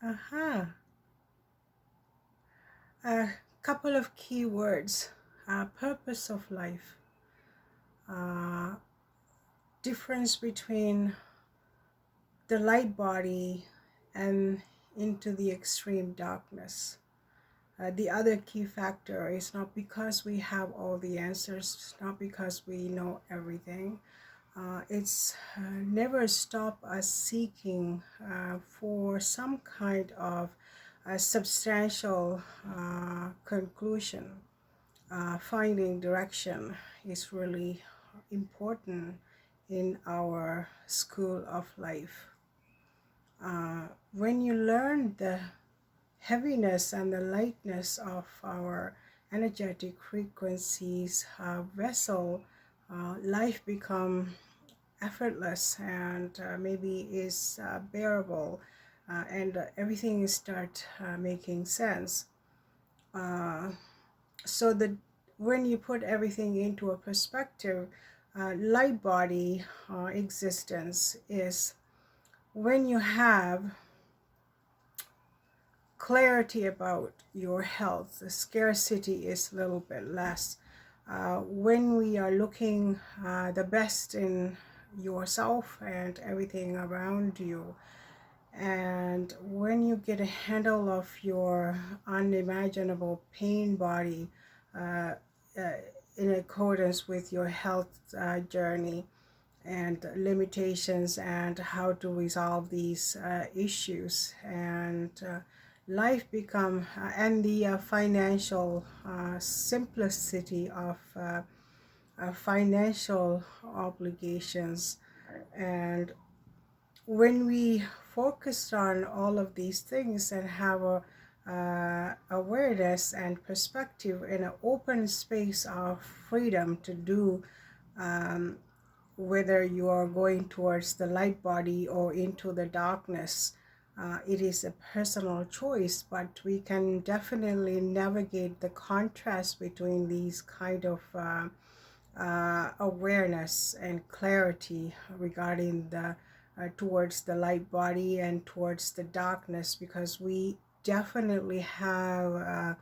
Aha. A couple of key words. Purpose of life. Uh, Difference between the light body and into the extreme darkness. The other key factor is not because we have all the answers, not because we know everything. It's never stop us seeking for some kind of substantial conclusion. Finding direction is really important in our school of life. When you learn the heaviness and the lightness of our energetic frequencies vessel, life become effortless and maybe is bearable, and everything start making sense. Uh, so that when you put everything into a perspective, light body existence is when you have clarity about your health. The scarcity is a little bit less. When we are looking the best in yourself and everything around you, and when you get a handle of your unimaginable pain body uh, uh, in accordance with your health journey and limitations and how to resolve these issues, and life become and the financial simplicity of financial obligations. And when we focus on all of these things and have a awareness and perspective in an open space of freedom to do, um, whether you are going towards the light body or into the darkness, it is a personal choice, but we can definitely navigate the contrast between these kind of awareness and clarity regarding the towards the light body and towards the darkness, because we definitely have a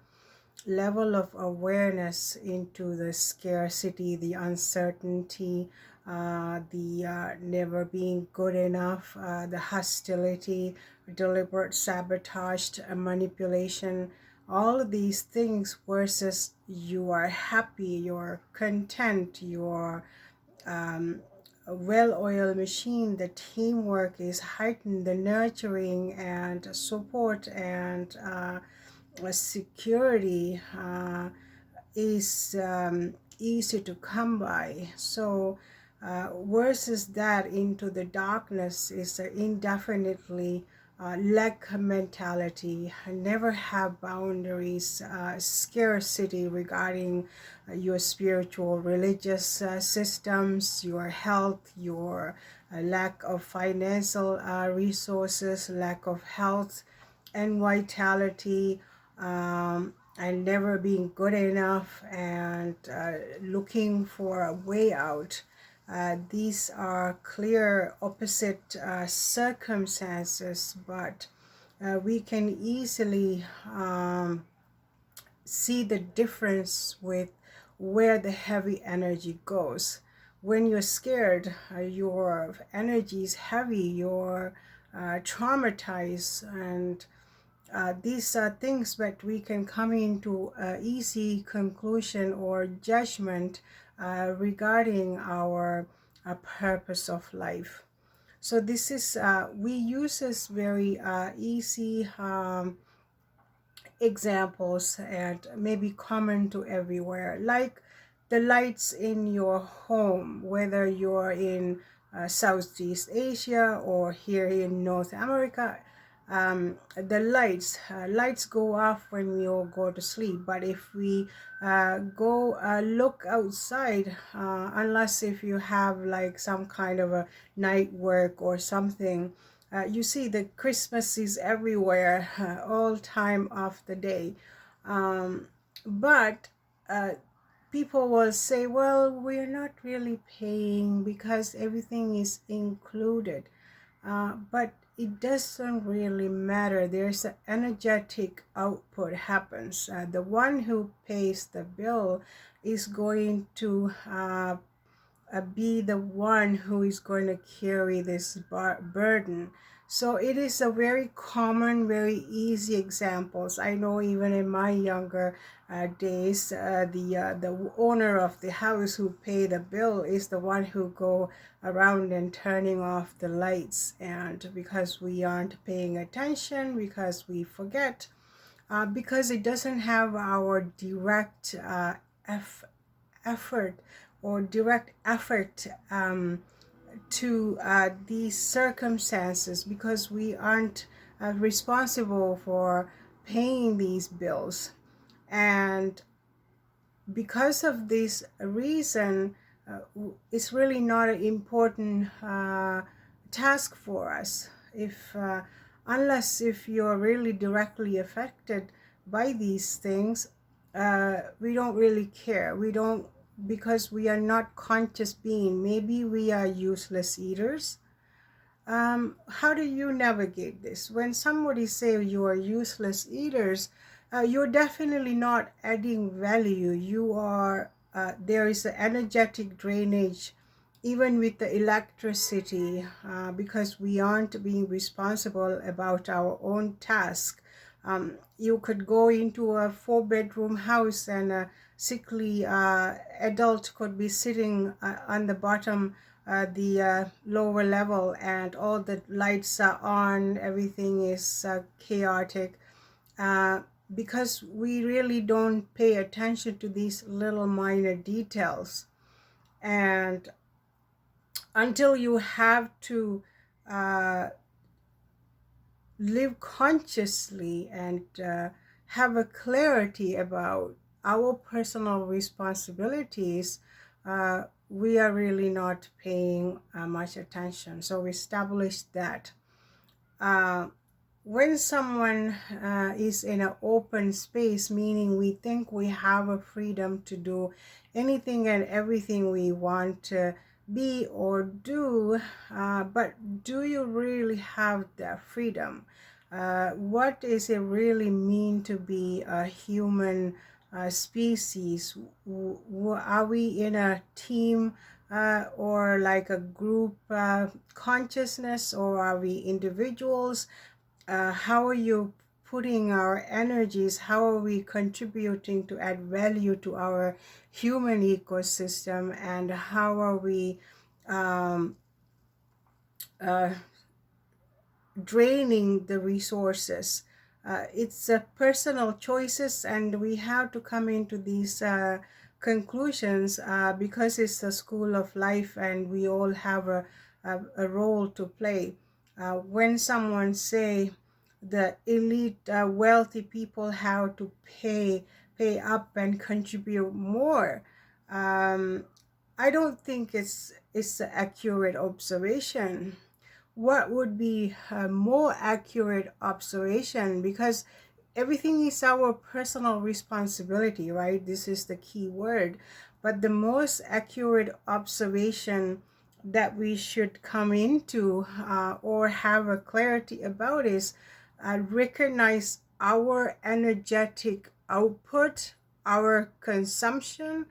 level of awareness into the scarcity, the uncertainty, the never being good enough, the hostility, deliberate sabotage, manipulation, all of these things, versus you are happy, you're content, you're a well-oiled machine. The teamwork is heightened, the nurturing and support and security is easy to come by. So versus that into the darkness is indefinitely lack mentality, never have boundaries, scarcity regarding your spiritual religious systems, your health, your lack of financial resources, lack of health and vitality, and never being good enough, and looking for a way out. These are clear opposite circumstances, but we can easily see the difference with where the heavy energy goes. When you're scared, your energy is heavy, you're traumatized, and these are things that we can come into easy conclusion or judgment regarding our purpose of life. So this is we use this very easy examples and maybe common to everywhere, like the lights in your home, whether you're in Southeast Asia or here in North America. The lights go off when we all go to sleep, but if we go look outside, unless if you have like some kind of a night work or something, you see the Christmas is everywhere, all time of the day. But people will say, well, we're not really paying because everything is included. but it doesn't really matter. There's an energetic output happens. The one who pays the bill is going to be the one who is going to carry this burden. So it is a very common, very easy examples. I know even in my younger days, the owner of the house who pay the bill is the one who go around and turning off the lights. And because we aren't paying attention, because we forget, because it doesn't have our direct effort or direct effort to these circumstances, because we aren't responsible for paying these bills. And because of this reason, it's really not an important task for us. Unless if you're really directly affected by these things, we don't really care. We don't, because we are not conscious being. Maybe we are useless eaters. How do you navigate this? When somebody say you are useless eaters, you're definitely not adding value. You are, there is an energetic drainage even with the electricity, because we aren't being responsible about our own task. You could go into a 4-bedroom house and a sickly adult could be sitting on the bottom, the lower level, and all the lights are on, everything is chaotic, because we really don't pay attention to these little minor details. And until you have to live consciously and have a clarity about our personal responsibilities, we are really not paying much attention. So we established that. When someone is in an open space, meaning we think we have a freedom to do anything and everything we want to be or do, but do you really have that freedom? What does it really mean to be a human species? Are we in a team or like a group consciousness, or are we individuals? How are you putting our energies? How are we contributing to add value to our human ecosystem? And how are we draining the resources? It's personal choices, and we have to come into these conclusions because it's a school of life, and we all have a role to play. When someone say the elite wealthy people have to pay up and contribute more, I don't think it's an accurate observation. What would be a more accurate observation? Because everything is our personal responsibility, right? This is the key word. But the most accurate observation that we should come into or have a clarity about is recognize our energetic output, our consumption,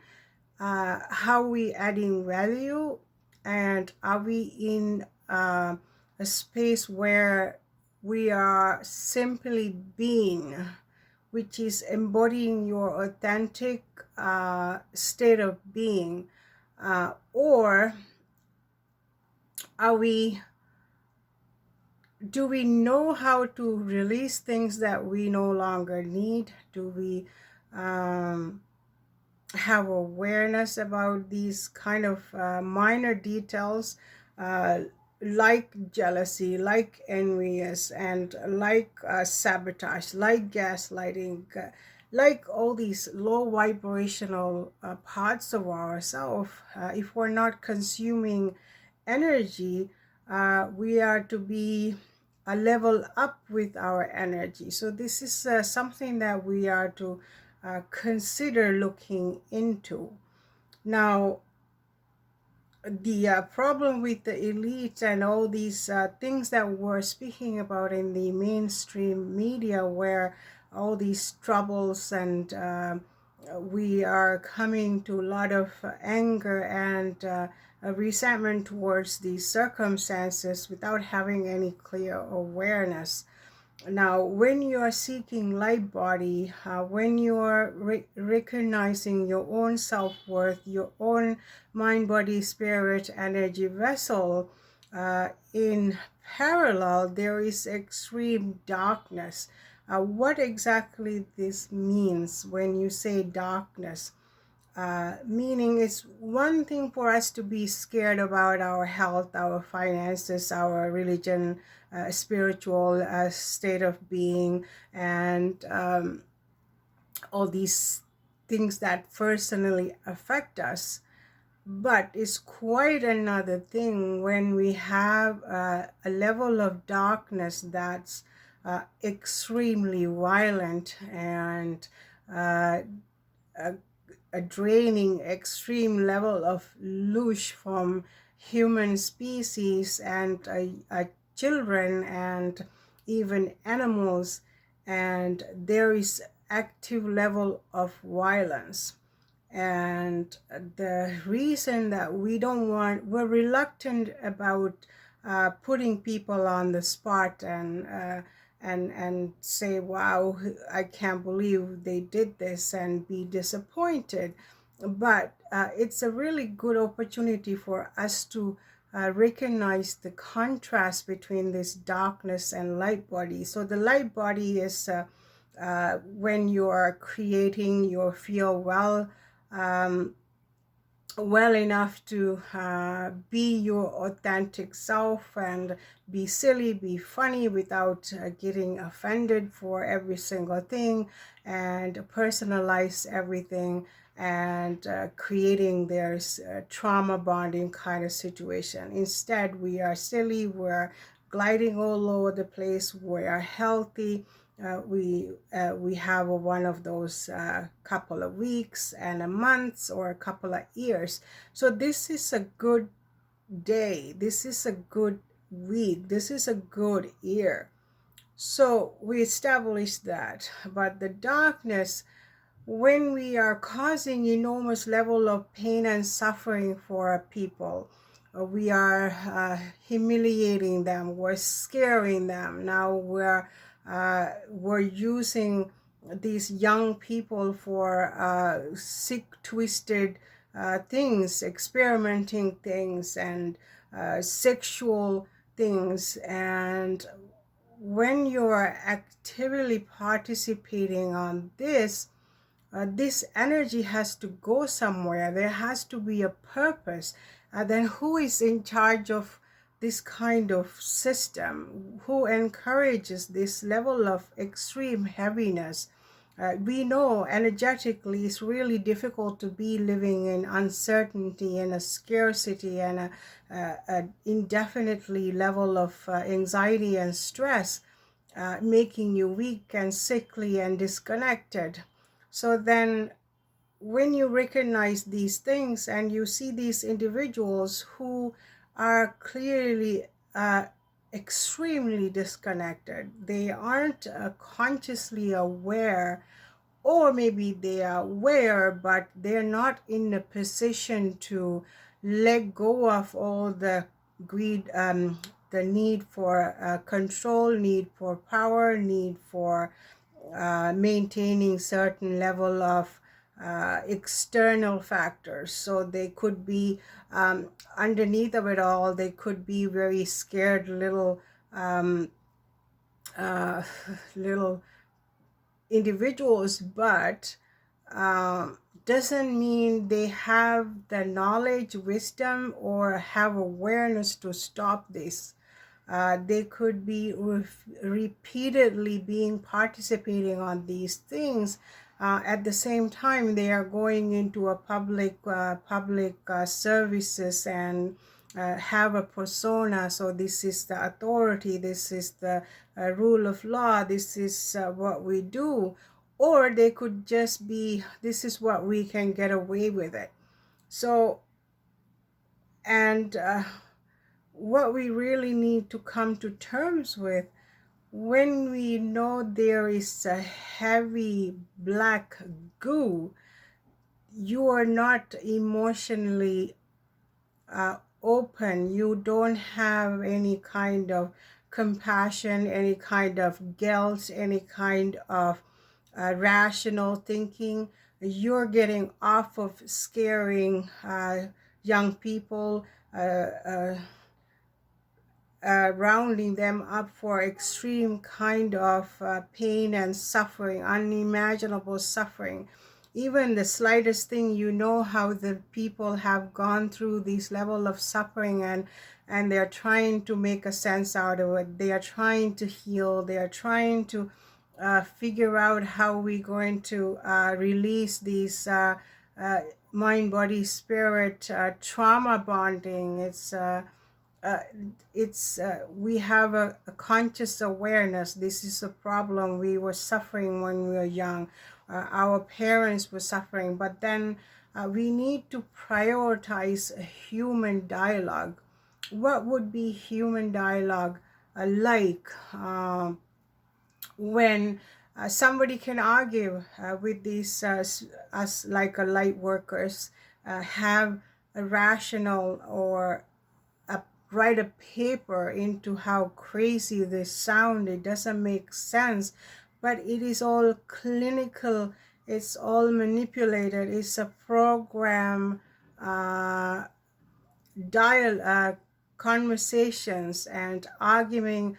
how we adding value, and are we in a space where we are simply being, which is embodying your authentic state of being, or are we, do we know how to release things that we no longer need? Do we have awareness about these kind of minor details, like jealousy, like envious, and like sabotage, like gaslighting, like all these low vibrational parts of ourselves? If we're not consuming energy, we are to be a level up with our energy. So this is something that we are to consider looking into. Now, the problem with the elite and all these things that we're speaking about in the mainstream media, where all these troubles and we are coming to a lot of anger and resentment towards these circumstances without having any clear awareness. Now, when you are seeking light body, when you are recognizing your own self-worth, your own mind, body, spirit, energy vessel, in parallel, there is extreme darkness. What exactly this means when you say darkness? Meaning it's one thing for us to be scared about our health, our finances, our religion, spiritual state of being, and all these things that personally affect us. But it's quite another thing when we have a level of darkness that's extremely violent and a, a draining extreme level of loosh from human species and children and even animals, and there is active level of violence. And the reason that we're reluctant about putting people on the spot and say, wow, I can't believe they did this, and be disappointed. But it's a really good opportunity for us to recognize the contrast between this darkness and light body. So the light body is when you are creating, you feel um, well enough to be your authentic self and be silly, be funny without getting offended for every single thing, and personalize everything, and creating there's trauma bonding kind of situation. Instead, we are silly, we're gliding all over the place, we are healthy. We have one of those couple of weeks and a month or a couple of years. So this is a good day. This is a good week. This is a good year. So we established that. But the darkness, when we are causing enormous level of pain and suffering for people, we are humiliating them, we're scaring them. Now we're using these young people for sick, twisted things, experimenting things, and sexual things. And when you're actively participating on this, this energy has to go somewhere. There has to be a purpose. Then who is in charge of this kind of system? Who encourages this level of extreme heaviness? We know energetically it's really difficult to be living in uncertainty and a scarcity and a indefinitely level of anxiety and stress, making you weak and sickly and disconnected. So then when you recognize these things and you see these individuals who are clearly extremely disconnected, they aren't consciously aware, or maybe they are aware but they're not in a position to let go of all the greed, the need for control, need for power, need for maintaining certain level of external factors. So they could be underneath of it all, they could be very scared little uh, little individuals, but doesn't mean they have the knowledge, wisdom, or have awareness to stop this. They could be repeatedly being participating on these things. At the same time, they are going into a public services and have a persona. So this is the authority, this is the rule of law, this is what we do. Or they could just be, this is what we can get away with it. So And what we really need to come to terms with, when we know there is a heavy black goo, you are not emotionally open. You don't have any kind of compassion, any kind of guilt, any kind of rational thinking. You're getting off of scaring young people, uh, uh, rounding them up for extreme kind of pain and suffering, unimaginable suffering. Even the slightest thing, you know how the people have gone through this level of suffering, and they're trying to make a sense out of it. They are trying to heal. They are trying to figure out how we're going to release these mind, body, spirit trauma bonding. Uh, we have a conscious awareness. This is a problem. We were suffering when we were young. Our parents were suffering, but then we need to prioritize a human dialogue. What would be human dialogue like? When somebody can argue with these us like light workers, have a rational or write a paper into how crazy this sound. It doesn't make sense, but it is all clinical. It's all manipulated. It's a program conversations and arguing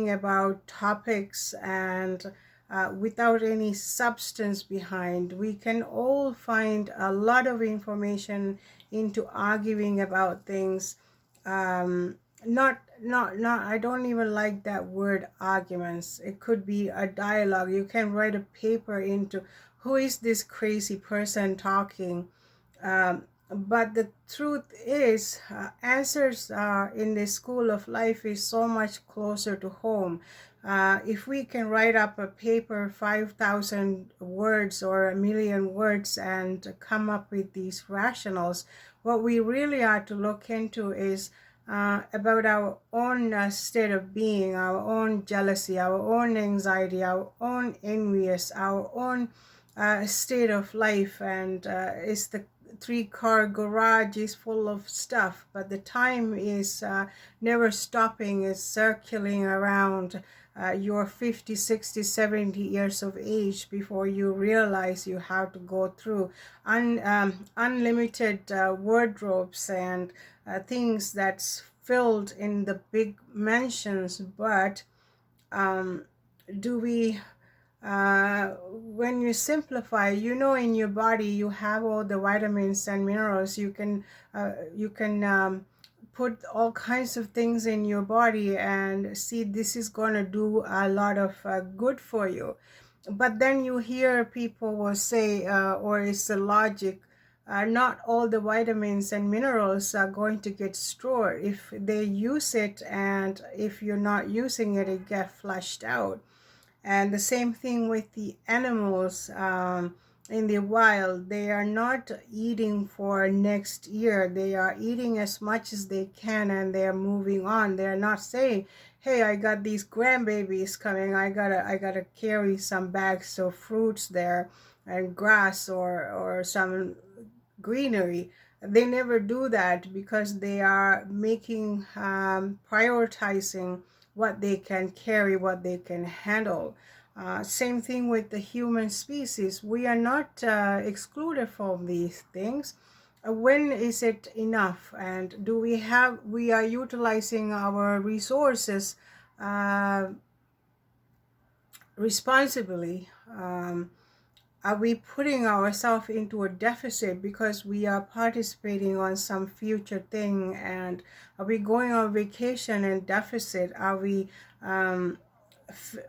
about topics, and without any substance behind. We can all find a lot of information into arguing about things. Not I don't even like that word arguments. It could be a dialogue. You can write a paper into who is this crazy person talking. But the truth is, answers in the school of life is so much closer to home. If we can write up a paper 5,000 words or 1,000,000 words and come up with these rationals, what we really are to look into is about our own state of being, our own jealousy, our own anxiety, our own envious, our own state of life. And it's the three-car garage is full of stuff, but the time is never stopping. It's circling around. You're 50, 60, 70 years of age before you realize you have to go through unlimited wardrobes and things that's filled in the big mansions. But do we when you simplify, in your body you have all the vitamins and minerals. You can put all kinds of things in your body and see this is going to do a lot of good for you. But then you hear people will say, or it's the logic, not all the vitamins and minerals are going to get stored. If they use it, and if you're not using it, it gets flushed out. And the same thing with the animals in the wild. They are not eating for next year. They are eating as much as they can, and they are moving on. They are not saying, hey, I got these grandbabies coming. I gotta carry some bags of fruits there and grass or some greenery. They never do that because they are making prioritizing what they can carry, what they can handle. Same thing with the human species. We are not excluded from these things. When is it enough? And do we are utilizing our resources responsibly? Are we putting ourselves into a deficit because we are participating on some future thing? And are we going on vacation in deficit? Are we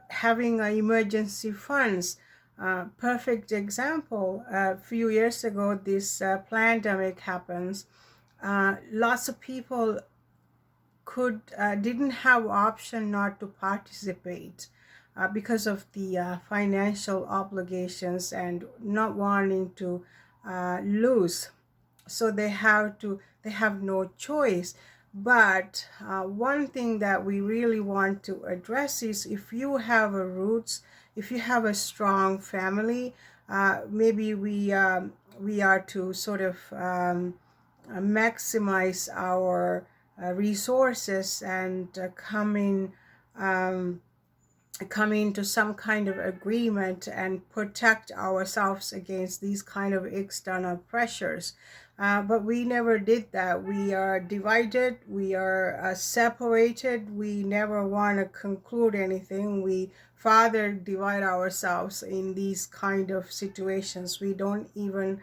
having emergency funds? Perfect example. A few years ago, this pandemic happens. Lots of people didn't have option not to participate because of the financial obligations and not wanting to lose. So they had they have no choice. But one thing that we really want to address is, if you have a roots, if you have a strong family, maybe we are to sort of maximize our resources and come into some kind of agreement and protect ourselves against these kind of external pressures. But we never did that. We are divided, we are separated, we never want to conclude anything. We further divide ourselves in these kind of situations. We don't even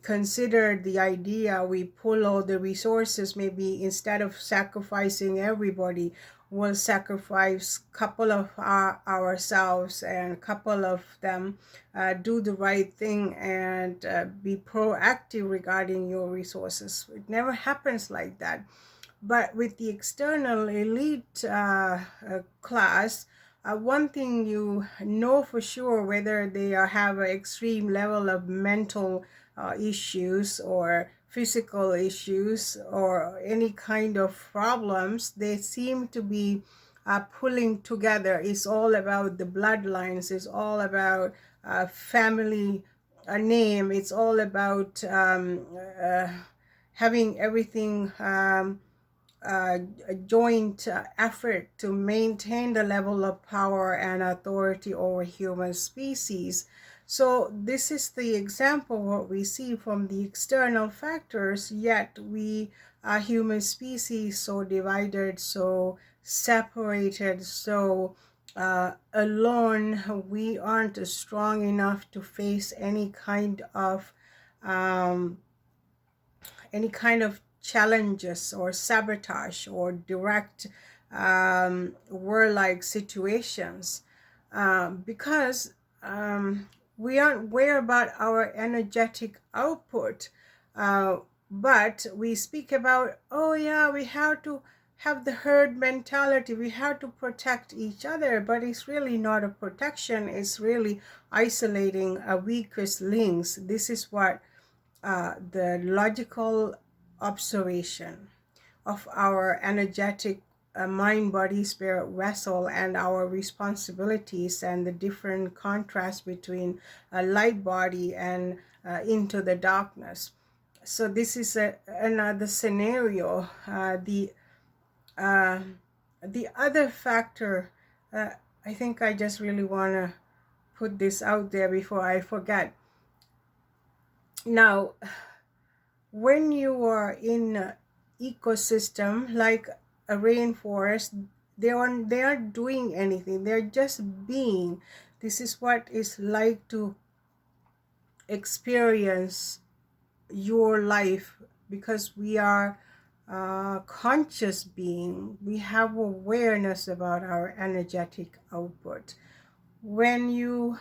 consider the idea. We pull all the resources. Maybe instead of sacrificing everybody, we'll sacrifice a couple of ourselves, and a couple of them do the right thing and be proactive regarding your resources. It never happens like that. But with the external elite class, one thing you know for sure, whether they have an extreme level of mental issues or physical issues or any kind of problems, they seem to be pulling together. It's all about the bloodlines. It's all about family name. It's all about having everything a joint effort to maintain the level of power and authority over human species. So this is the example what we see from the external factors, yet we are human species, so divided, so separated, so alone. We aren't strong enough to face any kind of challenges or sabotage or direct war-like situations, because we aren't aware about our energetic output. But we speak about, oh yeah, we have to have the herd mentality, we have to protect each other, but it's really not a protection. It's really isolating our weakest links. This is what the logical observation of our energetic mind, body, spirit vessel, and our responsibilities, and the different contrast between a light body and into the darkness. So this is another scenario. The other factor, I think I just really want to put this out there before I forget. Now, when you are in an ecosystem like a rainforest, they aren't doing anything. They're just being. This is what it's like to experience your life, because we are conscious being. We have awareness about our energetic output. When you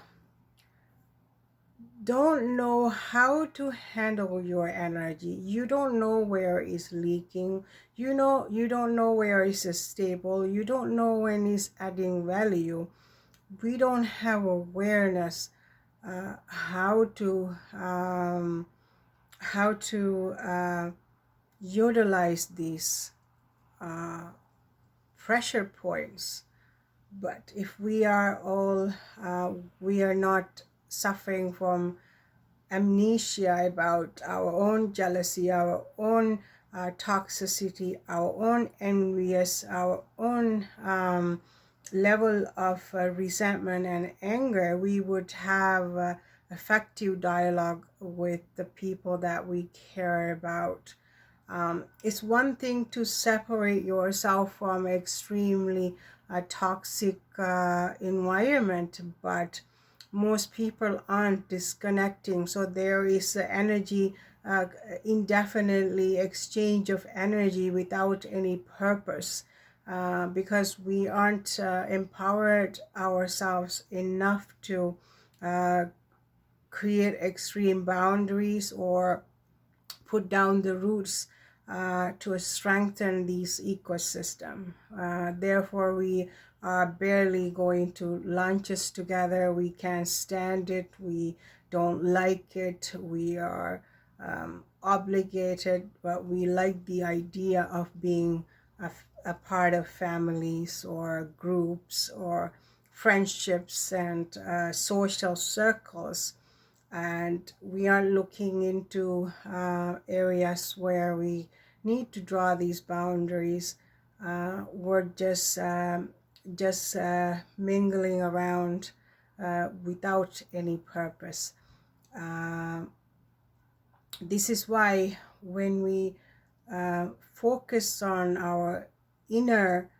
don't know how to handle your energy, you don't know where it's leaking, you don't know where it's stable, you don't know when it's adding value, we don't have awareness how to utilize these pressure points. But if we are all we are not suffering from amnesia about our own jealousy, our own toxicity, our own envious, our own level of resentment and anger, we would have effective dialogue with the people that we care about. It's one thing to separate yourself from extremely toxic environment, but most people aren't disconnecting. So there is energy, indefinitely exchange of energy without any purpose, because we aren't empowered ourselves enough to create extreme boundaries or put down the roots to strengthen these ecosystem. Therefore, we are barely going to lunches together. We can't stand it. We don't like it. We are obligated, but we like the idea of being a part of families or groups or friendships and social circles. And we are looking into areas where we need to draw these boundaries. We're just mingling around without any purpose. Uh, this is why when we focus on our inner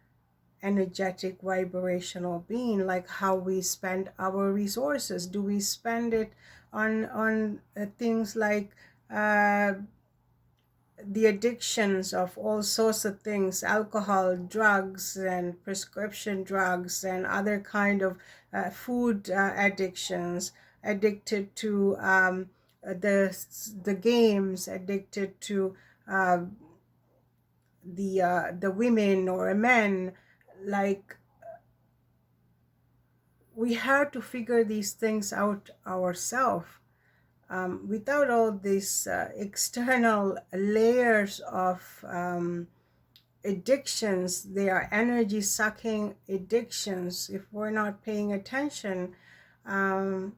energetic vibrational being, like how we spend our resources, do we spend it on things like uh, the addictions of all sorts of things, alcohol, drugs, and prescription drugs, and other kind of food addictions, addicted to the games, addicted to uh, the women or men. Like, we have to figure these things out ourselves. Without all these external layers of addictions, they are energy sucking addictions. If we're not paying attention, um,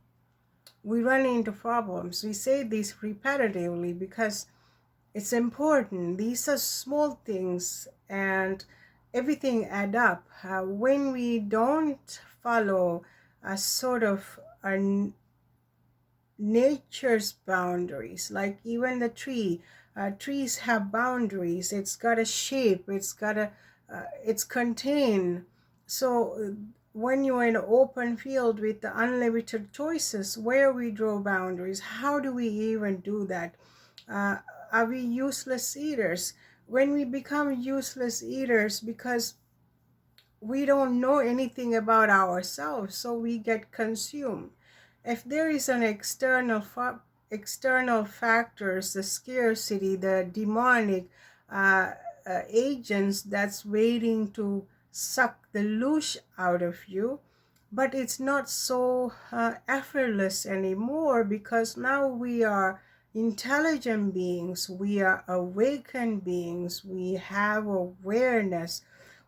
we run into problems. We say this repetitively because it's important. These are small things and everything add up. When we don't follow a sort of a nature's boundaries, like even the tree, trees have boundaries. It's got a shape, it's contained. So when you're in an open field with the unlimited choices, where we draw boundaries, how do we even do that? uh, are we useless eaters? When we become useless eaters because we don't know anything about ourselves, so we get consumed. If there is an external factors, the scarcity, the demonic agents that's waiting to suck the loosh out of you, but it's not so effortless anymore, because now we are intelligent beings, we are awakened beings, we have awareness,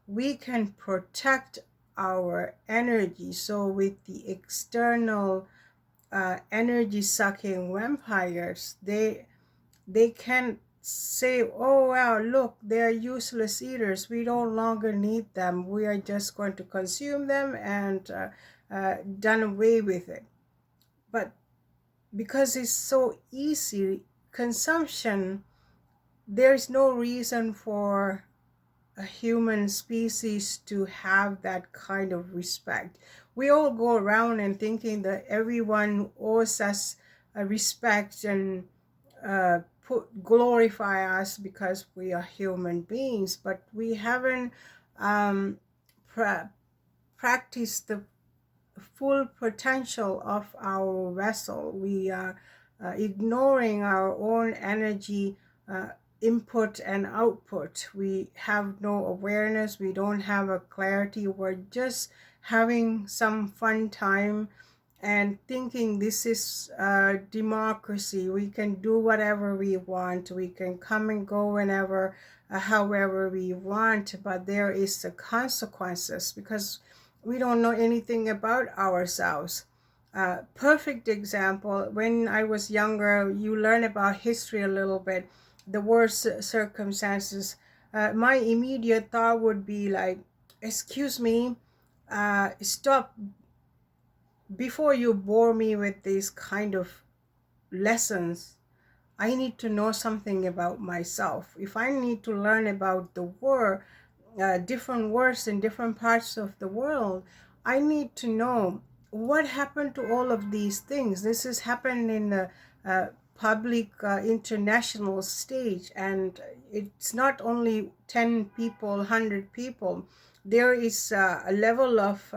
we can protect our energy. So with the external energy sucking vampires, they can say, oh wow, look, they're useless eaters, we no longer need them, we are just going to consume them and done away with it. But because it's so easy consumption, there is no reason for a human species to have that kind of respect. We all go around and thinking that everyone owes us a respect and glorify us because we are human beings, but we haven't um, practiced the full potential of our vessel. We are ignoring our own energy input and output. We have no awareness, we don't have a clarity, we're just having some fun time and thinking this is democracy. We can do whatever we want, we can come and go whenever, however we want, but there is the consequences because we don't know anything about ourselves. Perfect example, when I was younger, you learn about history a little bit, the worst circumstances. My immediate thought would be like, excuse me, stop before you bore me with these kind of lessons. I need to know something about myself. If I need to learn about the world, different wars in different parts of the world, I need to know what happened to all of these things. This has happened in the public international stage, and it's not only 10 people, 100 people. There is a level of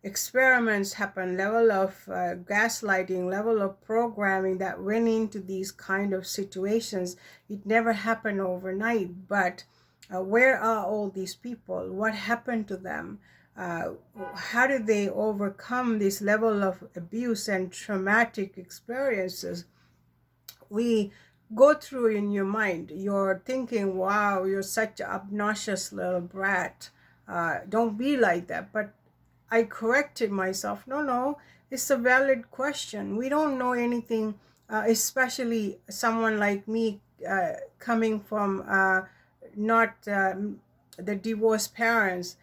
experiments happen, level of gaslighting, level of programming that went into these kind of situations. It never happened overnight, but where are all these people? What happened to them? How did they overcome this level of abuse and traumatic experiences? we go through in your mind. You're thinking, wow, you're such an obnoxious little brat. Don't be like that. But I corrected myself. No, no, it's a valid question. We don't know anything, especially someone like me coming from not the divorced parents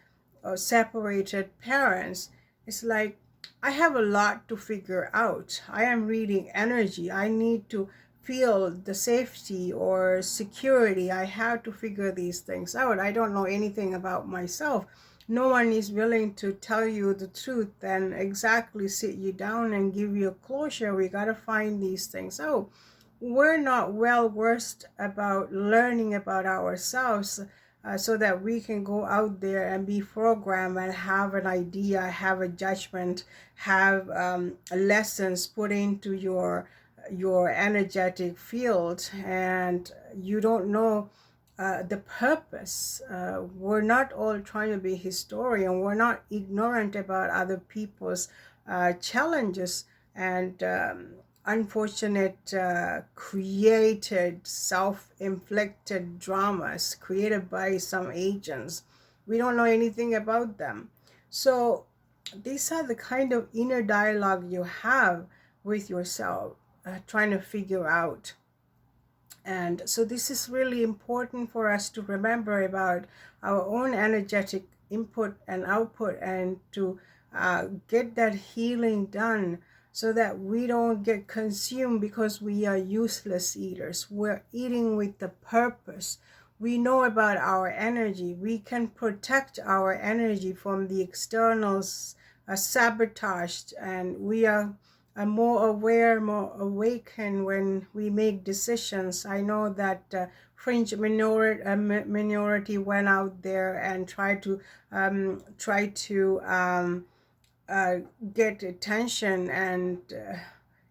or separated parents. It's like I have a lot to figure out. I am reading energy. I need to feel the safety or security. I have to figure these things out. I don't know anything about myself. No one is willing to tell you the truth and exactly sit you down and give you a closure. We got to find these things out. We're not well versed about learning about ourselves, so that we can go out there and be programmed and have an idea, have a judgment, have lessons put into your energetic field, and you don't know the purpose. We're not all trying to be historian. We're not ignorant about other people's challenges and unfortunate created self-inflicted dramas created by some agents. We don't know anything about them. So these are the kind of inner dialogue you have with yourself, trying to figure out. And so this is really important for us to remember about our own energetic input and output, and to get that healing done, so that we don't get consumed because we are useless eaters. We're eating with the purpose. We know about our energy. We can protect our energy from the externals sabotaged, and we are more aware, more awakened when we make decisions. I know that fringe minority went out there and tried to get attention and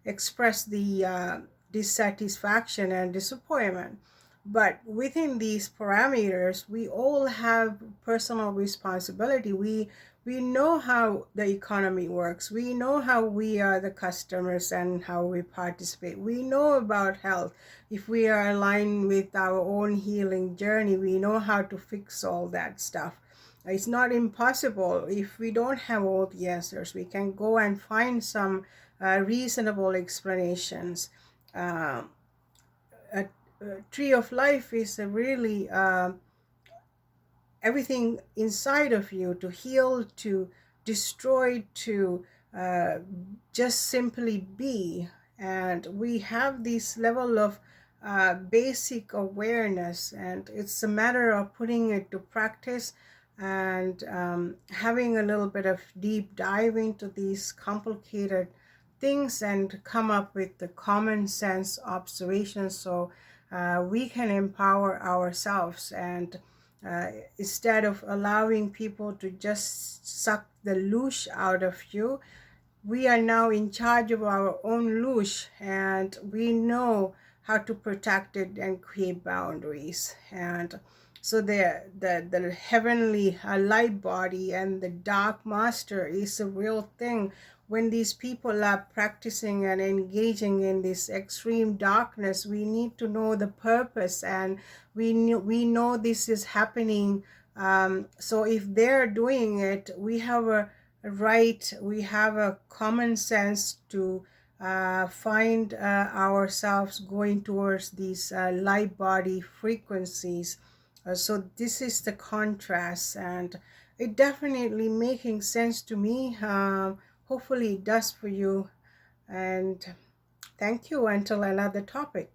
express the dissatisfaction and disappointment. But within these parameters, we all have personal responsibility. We know how the economy works. We know how we are the customers and how we participate. We know about health. If we are aligned with our own healing journey, we know how to fix all that stuff. It's not impossible. If we don't have all the answers, we can go and find some reasonable explanations. A tree of life is a really everything inside of you, to heal, to destroy, to just simply be. And we have this level of basic awareness, and it's a matter of putting it to practice and having a little bit of deep dive into these complicated things and come up with the common sense observations, so we can empower ourselves. And instead of allowing people to just suck the loosh out of you, we are now in charge of our own loosh, and we know how to protect it and create boundaries. And so the heavenly light body and the dark master is a real thing. When these people are practicing and engaging in this extreme darkness, we need to know the purpose, and we know this is happening. So if they're doing it, we have a right, we have a common sense to find ourselves going towards these light body frequencies. So this is the contrast, and it definitely making sense to me. Hopefully it does for you. And thank you. Until another topic.